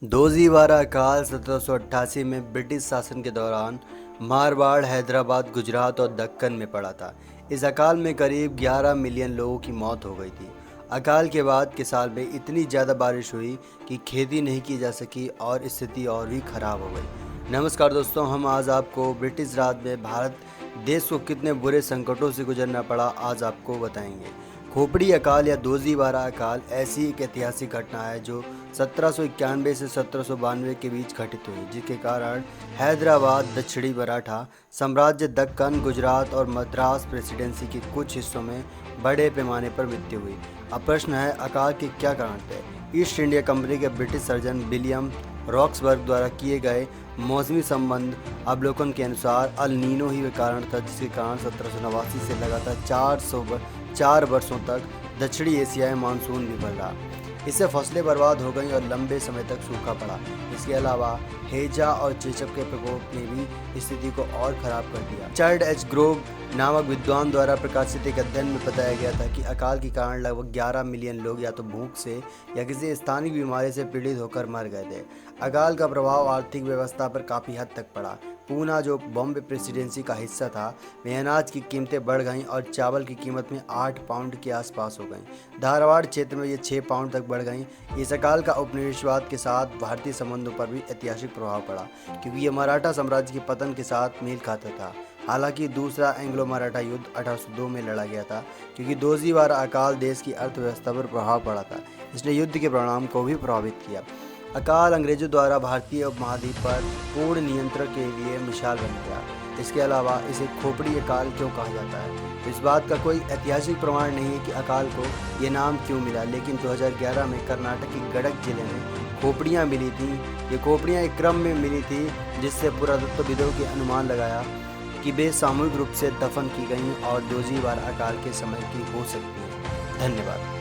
दोजीवारा अकाल 1788 में ब्रिटिश शासन के दौरान मारवाड़, हैदराबाद, गुजरात और दक्कन में पड़ा था। इस अकाल में करीब 11 मिलियन लोगों की मौत हो गई थी। अकाल के बाद के साल में इतनी ज़्यादा बारिश हुई कि खेती नहीं की जा सकी और स्थिति और भी खराब हो गई। नमस्कार दोस्तों, हम आज आपको ब्रिटिश राज में भारत देश को कितने बुरे संकटों से गुजरना पड़ा आज आपको बताएंगे। खोपड़ी अकाल या दोजीवारा अकाल ऐसी एक ऐतिहासिक घटना है जो 1791 से 1792 के बीच घटित हुई, जिसके कारण हैदराबाद, दक्षिणी मराठा साम्राज्य, दक्कन, गुजरात और मद्रास प्रेसिडेंसी के कुछ हिस्सों में बड़े पैमाने पर मृत्यु हुई। अब प्रश्न है, अकाल के क्या कारण थे? ईस्ट इंडिया कंपनी के ब्रिटिश सर्जन विलियम रॉक्सबर्ग द्वारा किए गए मौसमी संबंध अवलोकन के अनुसार अल नीनो ही वह कारण था, जिसके कारण 1789 से लगातार 4 वर्षों तक दक्षिणी एशियाई मानसून विफल रहा। इससे फसलें बर्बाद हो गईं और लंबे समय तक सूखा पड़ा। इसके अलावा हेजा और चेचक के प्रकोप ने भी स्थिति को और खराब कर दिया। चार्ल्स एच ग्रोव नामक विद्वान द्वारा प्रकाशित एक अध्ययन में बताया गया था कि अकाल के कारण लगभग 11 मिलियन लोग या तो भूख से या किसी स्थानीय बीमारी से पीड़ित होकर मर गए थे। अकाल का प्रभाव आर्थिक व्यवस्था पर काफ़ी हद तक पड़ा। पूना, जो बॉम्बे प्रेसिडेंसी का हिस्सा था, में अनाज की कीमतें बढ़ गईं और चावल की कीमत में 8 पाउंड के आसपास हो गईं। धारवाड़ क्षेत्र में ये 6 पाउंड तक बढ़ गईं। इस अकाल का उपनिवेशवाद के साथ भारतीय संबंधों पर भी ऐतिहासिक प्रभाव पड़ा, क्योंकि ये मराठा साम्राज्य के पतन के साथ मेल खाता था। हालांकि दूसरा एंग्लो मराठा युद्ध 1802 में लड़ा गया था, क्योंकि दोजीवारा अकाल देश की अर्थव्यवस्था पर प्रभाव पड़ा था। इसने युद्ध के परिणाम को भी प्रभावित किया। अकाल अंग्रेजों द्वारा भारतीय उपमहाद्वीप पर पूर्ण नियंत्रण के लिए मिसाल बन गया। इसके अलावा इसे खोपड़ी अकाल क्यों कहा जाता है? इस बात का कोई ऐतिहासिक प्रमाण नहीं है कि अकाल को ये नाम क्यों मिला, लेकिन 2011 में कर्नाटक के गडक जिले में खोपड़ियाँ मिली थीं। ये खोपड़ियाँ एक क्रम में मिली थी, जिससे पुरातत्वविदों के अनुमान लगाया कि वे सामूहिक रूप से दफन की गईं और दोजीवारा अकाल के समय की हो सकती हैं। धन्यवाद।